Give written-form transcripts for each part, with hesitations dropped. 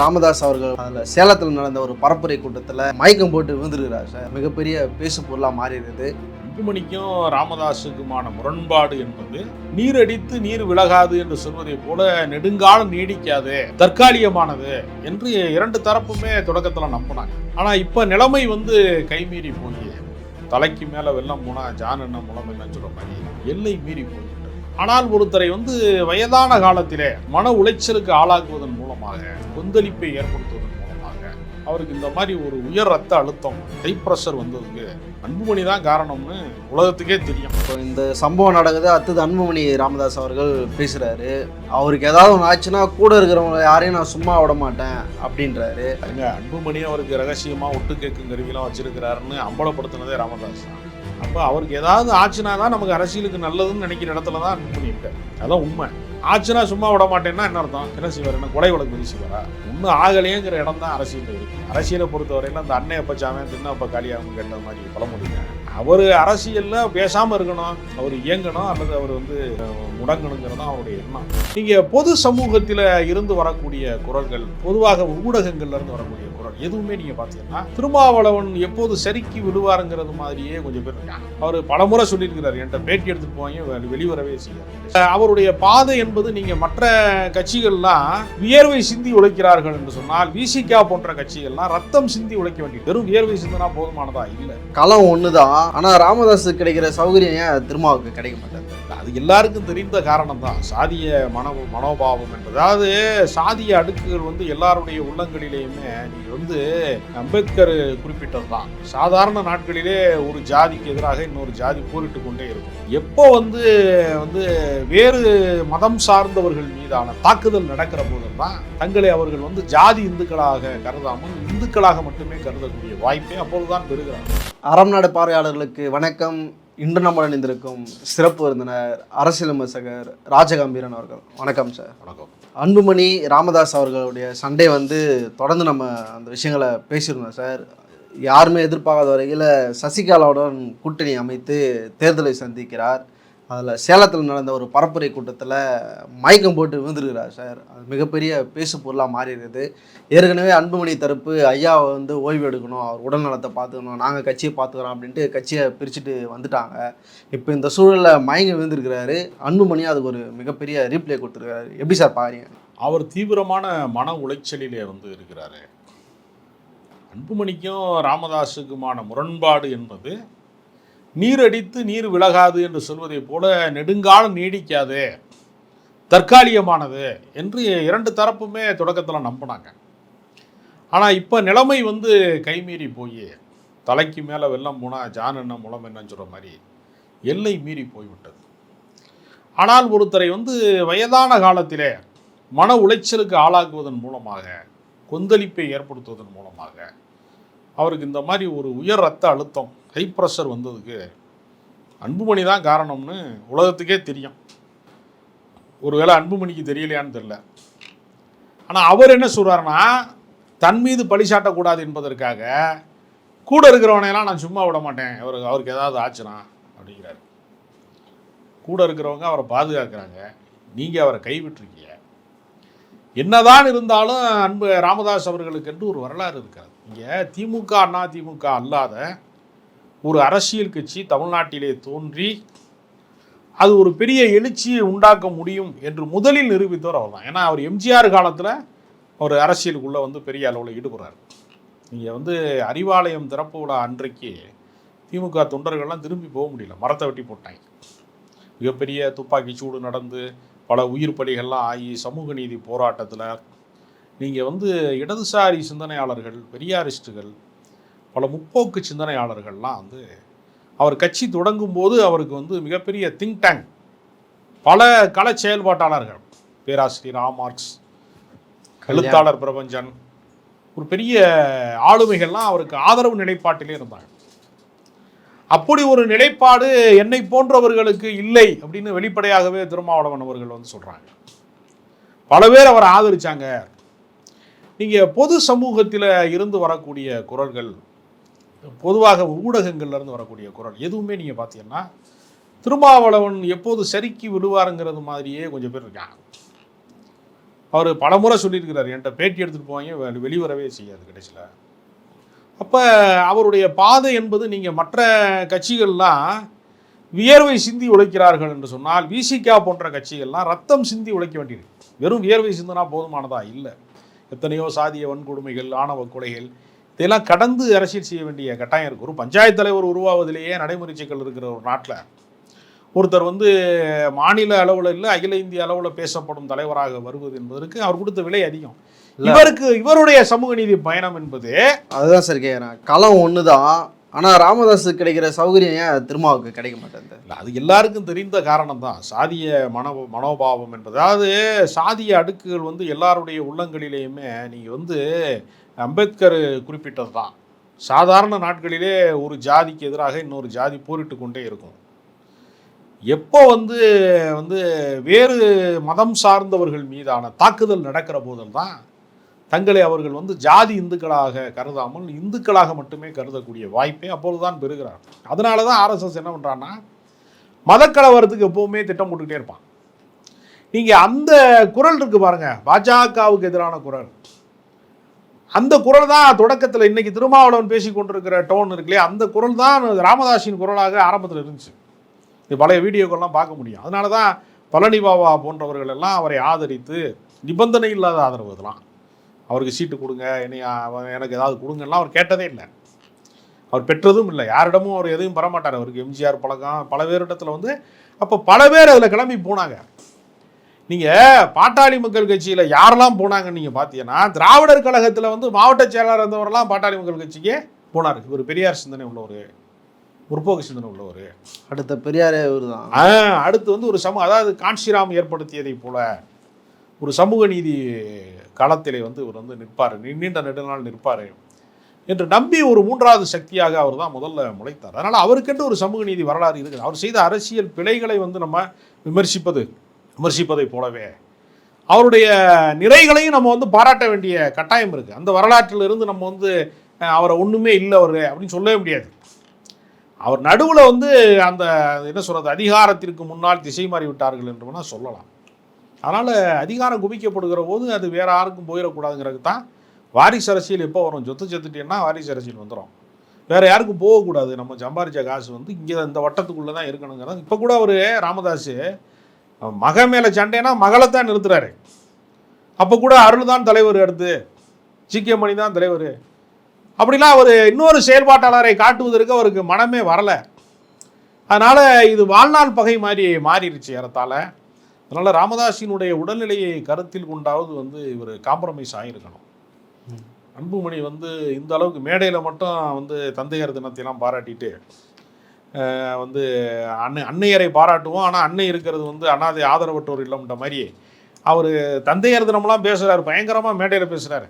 ராமதாஸ் அவர்கள் அதில் சேலத்தில் நடந்த ஒரு பரப்புரை கூட்டத்தில் மயக்கம் போட்டு விழுந்துருக்கிறார் சார். மிகப்பெரிய பேசு பொருளாக மாறி இருக்குது. அன்புமணிக்கும் ராமதாஸுக்குமான முரண்பாடு என்பது நீரடித்து நீர் விலகாது என்று சொல்வதை போல நெடுங்காலம் நீடிக்காது, தற்காலிகமானது என்று இரண்டு தரப்புமே தொடக்கத்தில் நம்பினாங்க. ஆனால் இப்போ நிலைமை கைமீறி போய் தலைக்கு மேலே வெள்ளம் போனா ஜான் என்ன முளம் என்னன்னு சொல்ற மாதிரி எல்லை மீறி போய்விட்டது. ஆனால் ஒருத்தரை வயதான காலத்திலே மன உளைச்சலுக்கு ஆளாக்குவதன் மூலமாக, கொந்தளிப்பை ஏற்படுத்துவதன் மூலமாக அவருக்கு இந்த மாதிரி ஒரு உயர் ரத்த அழுத்தம், ஹை ப்ரெஷர் வந்ததுக்கு அன்புமணி தான் காரணம்னு உலகத்துக்கே தெரியும். இப்போ இந்த சம்பவம் நடக்குது, அடுத்தது அன்புமணி ராமதாஸ் அவர்கள் பேசுகிறாரு. அவருக்கு ஏதாவது ஒன்று ஆச்சுன்னா கூட இருக்கிறவங்க யாரையும் நான் சும்மா விட மாட்டேன் அப்படின்றாரு. அன்புமணி அவருக்கு ரகசியமாக ஒட்டு கேட்கும் கருவிலாம் வச்சிருக்கிறாருன்னு அம்பலப்படுத்தினதே ராமதாஸ் தான். அப்போ அவருக்கு ஏதாவது ஆச்சுனா தான் நமக்கு அரசியலுக்கு நல்லதுன்னு நினைக்கிற இடத்துல தான் அன்புமணி இருக்காரு. அதான் உண்மை. ஆச்சுனா சும்மா விட மாட்டேன்னா என்ன அர்த்தம்? என்ன செய்வார்? என்ன கொலை வழக்கு பதிவு செய்வாரா? ஒன்றும் ஆகலையேங்கிற இடம் தான் அரசியல் இருக்கு. அரசியலை பொறுத்தவரையில் அந்த அன்னை அப்போ சாமன் தின்ன அப்போ காலியாகும் கேட்ட மாதிரி பழமொழிங்க. அவர் அரசியலில் பேசாமல் இருக்கணும், அவர் இயங்கணும் அல்லது அவர் முடங்கணுங்கிறது தான் அவருடைய எண்ணம். நீங்கள் பொது சமூகத்தில் இருந்து வரக்கூடிய குரல்கள், பொதுவாக ஊடகங்கள்ல இருந்து வரக்கூடிய குரல் எதுவுமே நீங்கள் பார்த்தீங்கன்னா திருமாவளவன் எப்போது சரிக்கி விடுவாருங்கிறது மாதிரியே கொஞ்சம் பேர் இருக்காங்க. அவர் பலமுறை சொல்லியிருக்கிறார், என்கிட்ட பேட்டி எடுத்துட்டு போவாங்க, வெளிவரவே செய்யாது. அவருடைய பாதை என்பது நீங்கள் மற்ற கட்சிகள்லாம் வியர்வை சிந்தி உழைக்கிறார்கள் என்று சொன்னால், விசிகா போன்ற கட்சிகள்லாம் ரத்தம் சிந்தி உழைக்க வேண்டிய, வெறும் வியர்வை சிந்தினா போதுமானதா இல்லை. களம் ஒண்ணுதான். ஆனா ராமதாஸுக்கு கிடைக்கிற சௌகரியம் ஏன் திருமாவுக்கு கிடைக்க மாட்டாது? அது எல்லாருக்கும் தெரிந்த காரணம் தான். சாதிய மனோபாவம் என்பது, அதாவது சாதிய அடுக்குகள் எல்லாருடைய உள்ளங்களிலேயுமே நீங்க அம்பேத்கர் குறிப்பிட்டது தான். சாதாரண நாட்களிலே ஒரு ஜாதிக்கு எதிராக இன்னொரு ஜாதி போரிட்டு கொண்டே இருக்கும். எப்போ வேறு மதம் சார்ந்தவர்கள் மீதான தாக்குதல் நடக்கிற போதுதான் தங்களை அவர்கள் ஜாதி இந்துக்களாக கருதாமல் இந்துக்களாக மட்டுமே கருதக்கூடிய வாய்ப்பை அப்போதுதான் பெறுகிறார்கள். அறம் நாடு பார்வையாளர்களுக்கு வணக்கம். இன்று நம்முடன் இணைந்திருக்கும் சிறப்பு விருந்தினர் அரசியல் விமர்சகர் ராஜகம்பீரன் அவர்கள். வணக்கம் சார். வணக்கம். அன்புமணி ராமதாஸ் அவர்களுடைய சண்டை தொடர்ந்து நம்ம அந்த விஷயங்களை பேசியிருந்தோம் சார். யாருமே எதிர்பார்க்காத வரையில் சசிகலாவுடன் கூட்டணி அமைத்து தேர்தலை சந்திக்கிறார். அதில் சேலத்தில் நடந்த ஒரு பரப்புரை கூட்டத்தில் மயக்கம் போட்டு விழுந்துருக்கிறார் சார். அது மிகப்பெரிய பேசு பொருளாக மாறி இருக்குது. ஏற்கனவே அன்புமணி தரப்பு ஐயா ஓய்வு எடுக்கணும், அவர் உடல் நலத்தை பார்த்துக்கணும், நாங்கள் கட்சியை பார்த்துக்கிறோம் அப்படின்ட்டு கட்சியை பிரிச்சுட்டு வந்துட்டாங்க. இப்போ இந்த சூழலில் மயங்கி விழுந்திருக்கிறாரு. அன்புமணி அதுக்கு ஒரு மிகப்பெரிய ரீப்ளே கொடுத்துருக்காரு. எப்படி சார் பாருங்க? அவர் தீவிரமான மன உளைச்சலிலே இருக்கிறாரு. அன்புமணிக்கும் ராமதாஸுக்குமான முரண்பாடு என்பது நீரடித்து நீர் விலகாது என்று சொல்வதை போல நெடுங்காலம் நீடிக்காது, தற்காலிகமானது என்று இரண்டு தரப்புமே தொடக்கத்தில் நம்பினாங்க. ஆனால் இப்போ நிலைமை கைமீறி போய் தலைக்கு மேலே வெள்ளம் போனால் ஜான் என்ன முளம் என்னன்னு சொல்கிற மாதிரி எல்லை மீறி போய்விட்டது. ஆனால் ஒருத்தரை வயதான காலத்திலே மன உளைச்சலுக்கு ஆளாக்குவதன் மூலமாக, கொந்தளிப்பை ஏற்படுத்துவதன் மூலமாக அவருக்கு இந்த மாதிரி ஒரு உயர் ரத்த அழுத்தம், ஹை ப்ரெஷர் வந்ததுக்கு அன்புமணி தான் காரணம்னு உலகத்துக்கே தெரியும். ஒருவேளை அன்புமணிக்கு தெரியலையான்னு தெரியல. ஆனால் அவர் என்ன சொல்கிறாருன்னா, தன் மீது பழி சாட்டக்கூடாது என்பதற்காக கூட இருக்கிறவனையெல்லாம் நான் சும்மா விட மாட்டேன், அவருக்கு ஏதாவது ஆச்சுனா அப்படிங்கிறாரு. கூட இருக்கிறவங்க அவரை பாதுகாக்கிறாங்க, நீங்கள் அவரை கைவிட்டுருக்கீங்க. என்னதான் இருந்தாலும் ராமதாஸ் அவர்களுக்கு என்று ஒரு வரலாறு இருக்காது. இங்கே திமுக அண்ணா திமுக அல்லாத ஒரு அரசியல் கட்சி தமிழ்நாட்டிலே தோன்றி அது ஒரு பெரிய எழுச்சியை உண்டாக்க முடியும் என்று முதலில் நிரூபித்தவர் அவர் தான். ஏன்னா அவர் எம்ஜிஆர் காலத்தில் ஒரு அரசியலுக்குள்ளே பெரிய அளவில் ஈடுபடுறாரு. நீங்கள் அறிவாலயம் திறப்பு விழா அன்றைக்கு திமுக தொண்டர்கள்லாம் திரும்பி போக முடியல, மரத்தை வெட்டி போட்டாங்க. மிகப்பெரிய துப்பாக்கி சூடு நடந்து பல உயிர் பலிகள்லாம் ஆகி சமூக நீதி போராட்டத்தில் நீங்கள் இடதுசாரி சிந்தனையாளர்கள், பெரியாரிஸ்டுகள், பல முற்போக்கு சிந்தனையாளர்கள்லாம் அவர் கட்சி தொடங்கும் போது அவருக்கு மிகப்பெரிய திங்க் டேங்க், பல கள செயல்பாட்டாளர்கள், பேராசிரியர் மார்க்ஸ், எழுத்தாளர் பிரபஞ்சன், ஒரு பெரிய ஆளுமைகள்லாம் அவருக்கு ஆதரவு நிலைப்பாட்டிலே இருந்தாங்க. அப்படி ஒரு நிலைப்பாடு என்னை போன்றவர்களுக்கு இல்லை அப்படின்னு வெளிப்படையாகவே திருமாவளவன் அவர்கள் சொல்கிறாங்க. பல பேர் அவரை ஆதரிச்சாங்க. நீங்கள் பொது சமூகத்தில் இருந்து வரக்கூடிய குரல்கள், பொதுவாக ஊடகங்கள்ல இருந்து வரக்கூடிய குரல் எதுவுமே நீங்கள் பார்த்தீங்கன்னா திருமாவளவன் எப்போது சரிக்கி விடுவாருங்கிறது மாதிரியே கொஞ்சம் பேர் இருக்காங்க. அவர் பலமுறை சொல்லியிருக்கிறார், என்கிட்ட பேட்டி எடுத்துகிட்டு போவாங்க, வெளிவரவே செய்யாது கடைசியில். அப்போ அவருடைய பாதை என்பது, நீங்கள் மற்ற கட்சிகள்லாம் வியர்வை சிந்தி உழைக்கிறார்கள் என்று சொன்னால், விசிகா போன்ற கட்சிகள்லாம் ரத்தம் சிந்தி உழைக்க வேண்டியது. வெறும் வியர்வை சிந்தினா போதுமானதா? இல்லை. எத்தனையோ சாதிய வன்கொடுமைகள், ஆணவ கொலைகள், இதெல்லாம் கடந்து அரசியல் செய்ய வேண்டிய கட்டாயம் இருக்குது. ஒரு பஞ்சாயத்து தலைவர் உருவாவதிலேயே நடைமுறை சிக்கல் இருக்கிற ஒரு நாட்டில் ஒருத்தர் மாநில அளவில் இல்லை, அகில இந்திய அளவில் பேசப்படும் தலைவராக வருவது என்பதற்கு அவர் கொடுத்த விலை அதிகம். இவருடைய சமூக நீதி பயணம் என்பது அதுதான் சார் கேட்குறேன். களம் ஒன்று தான், ஆனால் ராமதாஸுக்கு கிடைக்கிற சௌகரியம் ஏன் திருமாவுக்கு கிடைக்க மாட்டேங்குது? இல்லை, அது எல்லாருக்கும் தெரிந்த காரணம் தான். சாதிய மனோபாவம் என்பது, அதாவது சாதிய அடுக்குகள் எல்லாருடைய உள்ளங்களிலேயுமே, நீங்கள் அம்பேத்கர் குறிப்பிட்டது தான், சாதாரண நாட்களிலே ஒரு ஜாதிக்கு எதிராக இன்னொரு ஜாதி போரிட்டு கொண்டே இருக்கும். எப்போ வேறு மதம் சார்ந்தவர்கள் மீதான தாக்குதல் நடக்கிற போதில் தான் தங்களை அவர்கள் ஜாதி இந்துக்களாக கருதாமல் இந்துக்களாக மட்டுமே கருதக்கூடிய வாய்ப்பை அப்பொழுதுதான் பெறுகிறார். அதனால தான் ஆர்எஸ்எஸ் என்ன பண்ணுறான்னா, மதக்கலவரத்துக்கு எப்போவுமே திட்டம் போட்டுக்கிட்டே இருப்பான். நீங்கள் அந்த குரல் இருக்கு பாருங்க, பாஜகவுக்கு எதிரான குரல், அந்த குரல் தான் தொடக்கத்தில் இன்னைக்கு திருமாவளவன் பேசி கொண்டிருக்கிற டோன் இருக்குல்லையே, அந்த குரல் தான் ராமதாஸின் குரலாக ஆரம்பத்தில் இருந்துச்சு. இது பழைய வீடியோக்கள்லாம் பார்க்க முடியும். அதனால தான் பழனி பாபா போன்றவர்கள் எல்லாம் அவரை ஆதரித்து, நிபந்தனை இல்லாத ஆதரவு, இதெல்லாம் அவருக்கு சீட்டு கொடுங்க, எனக்கு ஏதாவது கொடுங்கன்னா அவர் கேட்டதே இல்லை, அவர் பெற்றதும் இல்லை, யாரிடமும் அவர் எதையும் பெறமாட்டார். அவருக்கு எம்ஜிஆர் பழக்கம், பல பேரிடத்தில் அப்போ பல பேர் அதில் கிளம்பி போனாங்க. நீங்கள் பாட்டாளி மக்கள் கட்சியில் யாரெல்லாம் போனாங்கன்னு நீங்கள் பார்த்தீங்கன்னா, திராவிடர் கழகத்தில் மாவட்ட செயலாளர் இருந்தவரெல்லாம் பாட்டாளி மக்கள் கட்சிக்கே போனார். இவர் பெரியார் சிந்தனை உள்ளவர், முற்போக்கு சிந்தனை உள்ளவர். அடுத்த பெரியாரே இவர் தான். அடுத்து ஒரு அதாவது காஞ்சிராம் ஏற்படுத்தியதை போல ஒரு சமூக நீதி களத்திலே இவர் நிற்பார், நீண்ட நெடுநாள் நிற்பார் என்று நம்பி ஒரு மூன்றாவது சக்தியாக அவர் தான் முதல்ல முளைத்தார். அதனால் அவருக்கென்று ஒரு சமூக நீதி வரலாறு இருக்குது. அவர் செய்த அரசியல் பிழைகளை நம்ம விமர்சிப்பதை போலவே அவருடைய நிறைகளையும் நம்ம பாராட்ட வேண்டிய கட்டாயம் இருக்குது. அந்த வரலாற்றிலிருந்து நம்ம அவரை ஒன்றுமே இல்லை அவர் அப்படின்னு சொல்லவே முடியாது. அவர் நடுவில் அந்த என்ன சொல்கிறது, அதிகாரத்திற்கு முன்னால் திசை மாறி விட்டார்கள் என்று வேணால் சொல்லலாம். அதனால் அதிகாரம் குவிக்கப்படுகிற போது அது வேறு யாருக்கும் போயிடக்கூடாதுங்கிறது தான் வாரிசு அரசியல். எப்போ வரும்? சொத்து செத்துட்டேன்னா வாரிசு அரசியல் வந்துடும். வேறு யாருக்கும் போகக்கூடாது, நம்ம சம்பாரித்த காசு இங்கே இந்த வட்டத்துக்குள்ளே தான் இருக்கணுங்கிறது. இப்போ கூட அவர் ராமதாஸ் மக மேலே சண்டைனா மகளை தான் நிறுத்துறாரு. அப்போ கூட அருள் தான் தலைவர், அடுத்து ஜிகே மணி தான் தலைவர், அப்படிலாம் அவர் இன்னொரு செயல்பாட்டாளரை காட்டுவதற்கு அவருக்கு மனமே வரலை. அதனால் இது வாழ்நாள் பகை மாதிரி மாறிடுச்சு ஏறத்தாழ. அதனால் ராமதாஸினுடைய உடல்நிலையை கருத்தில் கொண்டாவது இவர் காம்ப்ரமைஸ் ஆகியிருக்கணும். அன்புமணி இந்த அளவுக்கு மேடையில் மட்டும் தந்தையர் தினத்தையெல்லாம் பாராட்டிட்டு அன்னையரை பாராட்டுவோம், ஆனால் அன்னை இருக்கிறது அனாதை ஆதரவற்றோர் இல்லைன்ற மாதிரி அவர் தந்தையர் தினம்லாம் பேசுகிறாரு, பயங்கரமாக மேடையில் பேசுகிறாரு.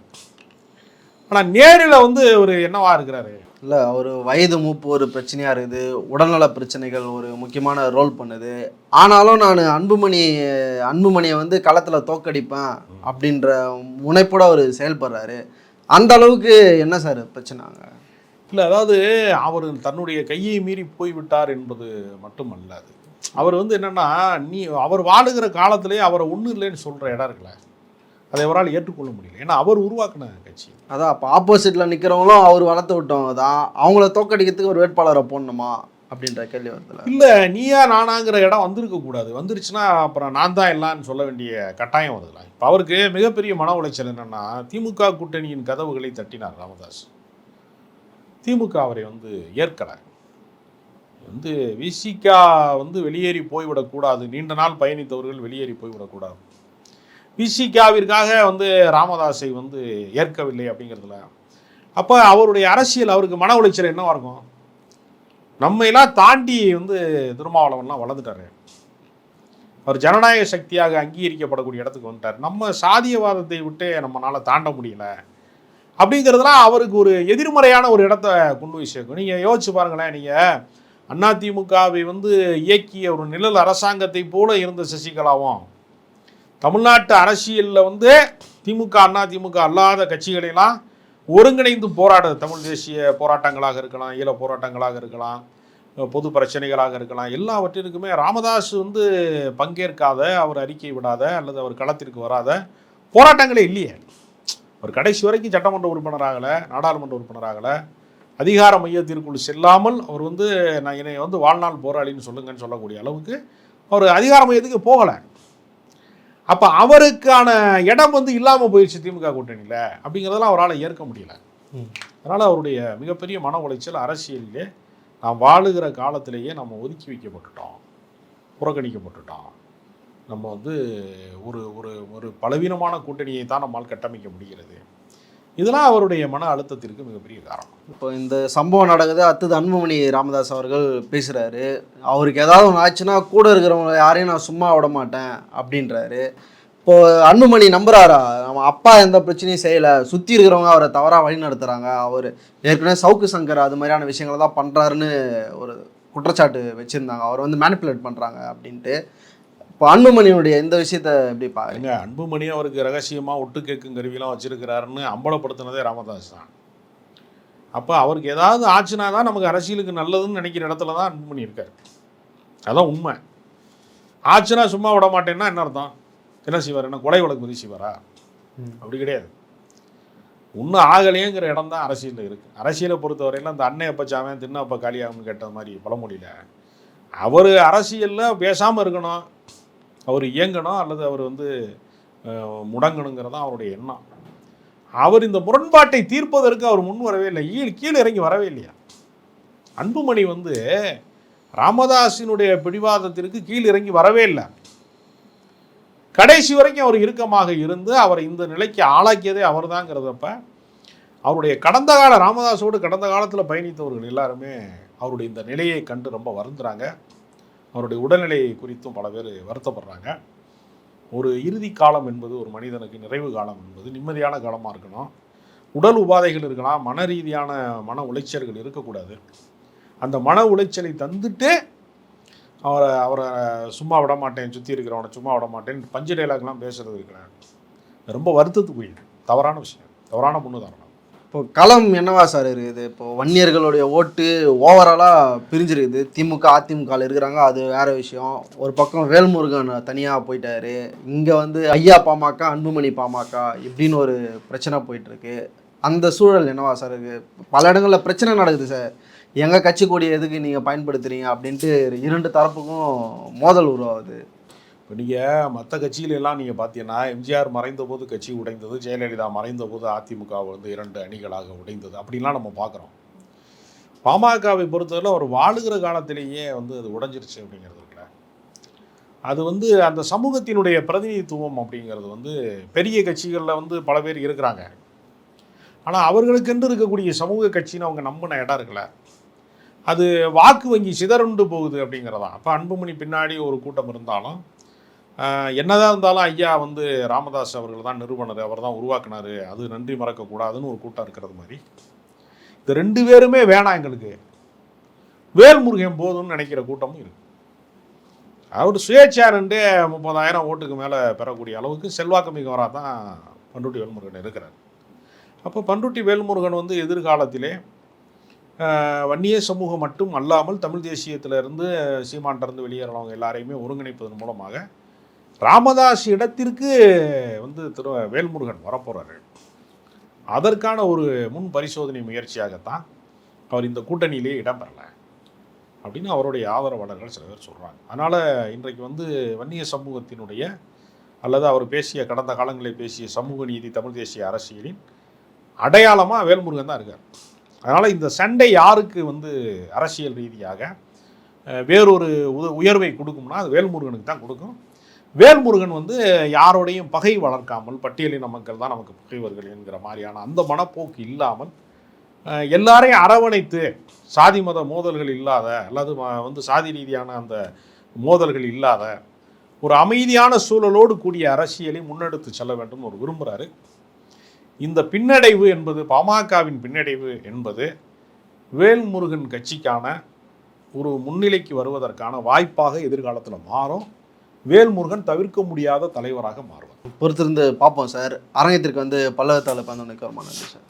ஆனால் நேரில் ஒரு என்னவா இருக்கிறாரு? இல்லை, அவர் வயது மூப்பு ஒரு பிரச்சனையாக இருக்குது, உடல்நல பிரச்சனைகள் ஒரு முக்கியமான ரோல் பண்ணுது. ஆனாலும் நான் அன்புமணியை களத்தில் தோக்கடிப்பேன் அப்படின்ற முனைப்போட அவர் செயல்படுறாரு. அந்த அளவுக்கு என்ன சார் பிரச்சனைங்க? இல்லை, அதாவது அவர் தன்னுடைய கையை மீறி போய்விட்டார் என்பது மட்டுமல்ல. அது அவர் என்னென்னா, அவர் வாழுகிற காலத்திலே அவரை ஒன்றும் இல்லைன்னு சொல்கிற இடம் இருக்குல்ல, அதை அவரால் ஏற்றுக்கொள்ள முடியல. ஏன்னா அவர் உருவாக்கின கட்சி அதான். அப்போ ஆப்போசிட்டில் நிற்கிறவங்களும் அவர் வளர்த்து விட்டவங்க தான், அவங்கள தோக்கடிக்கிறதுக்கு ஒரு வேட்பாளரை போடணுமா அப்படின்ற கேள்வி வருதுல. இல்லை, நீயா நானாங்கிற இடம் வந்திருக்கக்கூடாது. வந்துருச்சுன்னா அப்புறம் நான் தான் எல்லான்னு சொல்ல வேண்டிய கட்டாயம் வருதுல. இப்போ அவருக்கு மிகப்பெரிய மன உளைச்சல் என்னென்னா, திமுக கூட்டணியின் கதவுகளை தட்டினார் ராமதாஸ். திமுக அவரை ஏற்கலை. விசிகா வெளியேறி போய்விடக்கூடாது, நீண்ட நாள் பயணித்தவர்கள் வெளியேறி போய்விடக்கூடாது, விசிகாவிற்காக ராமதாஸை ஏற்கவில்லை அப்படிங்கிறதுல. அப்போ அவருடைய அரசியல், அவருக்கு மன உளைச்சல் என்னவா இருக்கும்? நம்மையெல்லாம் தாண்டி திருமாவளவன்லாம் வளர்ந்துட்டாரு. அவர் ஜனநாயக சக்தியாக அங்கீகரிக்கப்படக்கூடிய இடத்துக்கு வந்துட்டார். நம்ம சாதியவாதத்தை விட்டு நம்மளால் தாண்ட முடியல அப்படிங்கிறதுலாம் அவருக்கு ஒரு எதிர்மறையான ஒரு இடத்த கொண்டு போய் சேர்க்கும். நீங்கள் யோசிச்சு பாருங்களேன், நீங்கள் அதிமுகவை இயக்கிய ஒரு நிழல் அரசாங்கத்தை போல இருந்த சசிகலாவும், தமிழ்நாட்டு அரசியலில் திமுக அதிமுக அல்லாத கட்சிகளெல்லாம் ஒருங்கிணைந்து போராடுறது, தமிழ் தேசிய போராட்டங்களாக இருக்கலாம், ஈழ போராட்டங்களாக இருக்கலாம், பொது பிரச்சனைகளாக இருக்கலாம், எல்லாவற்றிற்குமே ராமதாஸ் பங்கேற்காத, அவர் அறிக்கை விடாத அல்லது அவர் களத்திற்கு வராத போராட்டங்களே இல்லையே. ஒரு கடைசி வரைக்கும் சட்டமன்ற உறுப்பினராகலை, நாடாளுமன்ற உறுப்பினராகலை, அதிகார மையத்திற்குள் செல்லாமல் அவர் வந்து நான் என்னை வந்து வாழ்நாள் போராளின்னு சொல்லுங்கன்னு சொல்லக்கூடிய அளவுக்கு அவர் அதிகார மையத்துக்கு போகலை. அப்போ அவருக்கான இடம் வந்து இல்லாமல் போயிடுச்சு திமுக கூட்டணியில். அப்படிங்கிறதெல்லாம் அவரால் ஏற்க முடியல. அதனால் அவருடைய மிகப்பெரிய மன உளைச்சல், அரசியலிலே நாம் வாழுகிற காலத்திலேயே நம்ம ஒதுக்கி வைக்கப்பட்டுட்டோம், புறக்கணிக்கப்பட்டுட்டோம். நம்ம வந்து ஒரு ஒரு ஒரு பலவீனமான கூட்டணியை தான் நம்மால் கட்டமைக்க முடிகிறது. இதெல்லாம் அவருடைய மன அழுத்தத்திற்கு மிகப்பெரிய காரணம். இப்போ இந்த சம்பவம் நடக்குது, அடுத்தது அன்புமணி ராமதாஸ் அவர்கள் பேசுகிறாரு. அவருக்கு ஏதாவது ஒன்று ஆச்சுன்னா கூட இருக்கிறவங்க யாரையும் நான் சும்மா விட மாட்டேன் அப்படின்றாரு. இப்போது அன்புமணி நம்புறாரா? நம்ம அப்பா எந்த பிரச்சனையும் செய்யலை, சுற்றி இருக்கிறவங்க அவரை தவறாக வழி நடத்துகிறாங்க, அவர் ஏற்கனவே சவுக்கு சங்கர் அது மாதிரியான விஷயங்களை தான் பண்ணுறாருன்னு ஒரு குற்றச்சாட்டு வச்சுருந்தாங்க, அவர் வந்து மேனிப்புலேட் பண்ணுறாங்க அப்படின்ட்டு. இப்போ அன்புமணியுடைய இந்த விஷயத்த எப்படி பாருங்க? அன்புமணி அவருக்கு ரகசியமாக ஒட்டு கேட்கும் கருவிலாம் வச்சிருக்கிறாருன்னு அம்பலப்படுத்தினதே ராமதாஸ் தான். அப்போ அவருக்கு ஏதாவது ஆச்சுனா தான் நமக்கு அரசியலுக்கு நல்லதுன்னு நினைக்கிற இடத்துல தான் அன்புமணி இருக்கார். அதான் உண்மை. ஆச்சுனா சும்மா விட மாட்டேன்னா என்ன அர்த்தம்? என்ன செய்வார்? என்ன கொலை வழக்கு பதிவு செய்வாரா? அப்படி கிடையாது. இன்னும் ஆகலையேங்கிற இடம் தான் அரசியலில் இருக்குது. அரசியலை பொறுத்தவரையில் அந்த அன்னை அப்போ சாவன் தின்ன அப்போ காலியாகும்னு கேட்ட மாதிரி பழமொழியில் அவர் அரசியலில் பேசாமல் இருக்கணும், அவர் இயங்கணும், அல்லது அவர் வந்து முடங்கணுங்கிறது தான் அவருடைய எண்ணம். அவர் இந்த முரண்பாட்டை தீர்ப்பதற்கு அவர் முன் வரவே இல்லை, கீழே இறங்கி வரவே இல்லையா. அன்புமணி வந்து ராமதாஸினுடைய பிடிவாதத்திற்கு கீழ் இறங்கி வரவே இல்லை. கடைசி வரைக்கும் அவர் இறுக்கமாக இருந்து அவரை இந்த நிலைக்கு ஆளாக்கியதே அவர் தாங்கிறதப்ப அவருடைய கடந்த கால ராமதாஸோடு கடந்த காலத்தில் பயணித்தவர்கள் எல்லாருமே அவருடைய இந்த நிலையை கண்டு ரொம்ப வருந்துறாங்க. அவருடைய உடல்நிலை குறித்தும் பல பேர் வருத்தப்படுறாங்க. ஒரு இறுதி காலம் என்பது ஒரு மனிதனுக்கு நிறைவு காலம் என்பது நிம்மதியான காலமாக இருக்கணும். உடல் உபாதைகள் இருக்கலாம், மன ரீதியான மன உளைச்சல்கள் இருக்கக்கூடாது. அந்த மன உளைச்சலை தந்துட்டு அவரை சும்மா விட மாட்டேன், சுற்றி இருக்கிறவனை சும்மா விட மாட்டேன் பஞ்சு டைலாக்லாம் பேசுறது இருக்கிறார். ரொம்ப வருத்தத்துக்குரியது, தவறான விஷயம், தவறான முன்னுதாரணம். இப்போ களம் என்னவா சார் இருக்குது? இப்போ வன்னியர்களுடைய ஓட்டு ஓவராலாக பிரிஞ்சிருக்குது. திமுக அதிமுகவில் இருக்கிறாங்க, அது வேறு விஷயம். ஒரு பக்கம் வேல்முருகன் தனியாக போயிட்டாரு. இங்கே வந்து ஐயா பாமக, அன்புமணி பாமக இப்படின்னு ஒரு பிரச்சனை போயிட்டுருக்கு. அந்த சூழல் என்னவா சார் இருக்குது? பல இடங்களில் பிரச்சனை நடக்குது சார். எங்கள் கட்சி கொடி எதுக்கு நீங்கள் பயன்படுத்துகிறீங்க அப்படின்ட்டு இரண்டு தரப்புக்கும் மோதல் உருவாகுது. இப்போ நீங்கள் மற்ற கட்சியிலெல்லாம் நீங்கள் பார்த்தீங்கன்னா எம்ஜிஆர் மறைந்த போது கட்சி உடைந்தது, ஜெயலலிதா மறைந்த போது அதிமுக வந்து 2 அணிகளாக உடைந்தது, அப்படின்லாம் நம்ம பார்க்குறோம். பாமகவை பொறுத்தவரை அவர் வாழுகிற காலத்திலேயே வந்து அது உடைஞ்சிருச்சு அப்படிங்கிறது இருக்குல்ல, அது வந்து அந்த சமூகத்தினுடைய பிரதிநிதித்துவம் அப்படிங்கிறது வந்து பெரிய கட்சிகளில் வந்து பல பேர் இருக்கிறாங்க. ஆனால் அவர்களுக்கென்று இருக்கக்கூடிய சமூக கட்சின்னு அவங்க நம்பின இடம் இருக்குல்ல, அது வாக்கு வங்கி சிதறுண்டு போகுது அப்படிங்கிறதான். அப்போ அன்புமணி பின்னாடி ஒரு கூட்டம் இருந்தாலும் என்னதான் இருந்தாலும் ஐயா வந்து ராமதாஸ் அவர்கள் தான் நிறுவனர், அவர் தான் உருவாக்குனார், அது நன்றி மறக்கக்கூடாதுன்னு ஒரு கூட்டம் இருக்கிறது மாதிரி இந்த 2 பேருமே வேணாம் எங்களுக்கு, வேல்முருகன் போதும்னு நினைக்கிற கூட்டமும் இருக்குது. அவர் சுயேட்சாரண்டே 30,000 ஓட்டுக்கு மேலே பெறக்கூடிய அளவுக்கு செல்வாக்கு மிகவராக தான் பண்ருட்டி வேல்முருகன் இருக்கிறார். அப்போ பண்ருட்டி வேல்முருகன் வந்து எதிர்காலத்திலே வன்னிய சமூகம் மட்டும் அல்லாமல் தமிழ் தேசியத்திலிருந்து சீமான்ட்டிருந்து வெளியேறவங்க எல்லாரையுமே ஒருங்கிணைப்பதன் மூலமாக ராமதாஸ் இடத்திற்கு வந்து வேல்முருகன் வரப்போகிறாரு. அதற்கான ஒரு முன் பரிசோதனை முயற்சியாகத்தான் அவர் இந்த கூட்டணியிலே இடம்பெறலை அப்படின்னு அவருடைய ஆதரவாளர்கள் சில பேர் சொல்கிறாங்க. அதனால் இன்றைக்கு வந்து வன்னிய சமூகத்தினுடைய அல்லது அவர் பேசிய கடந்த காலங்களில் பேசிய சமூக நீதி தமிழ் தேசிய அரசியலின் அடையாளமாக வேல்முருகன் தான் இருக்கார். அதனால் இந்த சண்டை யாருக்கு வந்து அரசியல் ரீதியாக வேறொரு உயர்வை கொடுக்கும்னா அது வேல்முருகனுக்கு தான் கொடுக்கும். வேல்முருகன் வந்து யாரோடையும் பகை வளர்க்காமல் பட்டியலின மக்கள் தான் நமக்கு பகைவர்கள் என்கிற மாதிரியான அந்த மனப்போக்கு இல்லாமல் எல்லாரையும் அரவணைத்து சாதி மத மோதல்கள் இல்லாத அல்லது வந்து சாதி ரீதியான அந்த மோதல்கள் இல்லாத ஒரு அமைதியான சூழலோடு கூடிய அரசியலை முன்னெடுத்து செல்ல வேண்டும் ஒரு விரும்புகிறாரு. இந்த பின்னடைவு என்பது பாமகவின் பின்னடைவு என்பது வேல்முருகன் கட்சிக்கான ஒரு முன்னிலைக்கு வருவதற்கான வாய்ப்பாக எதிர்காலத்தில் மாறும். வேல்முருகன் தவிர்க்க முடியாத தலைவராக மாறுவார். பொறுத்திருந்து பார்ப்போம் சார். அரங்கத்திற்கு வந்து பல்லவத்தால் பந்தனுக்கு வருமானம் சார்.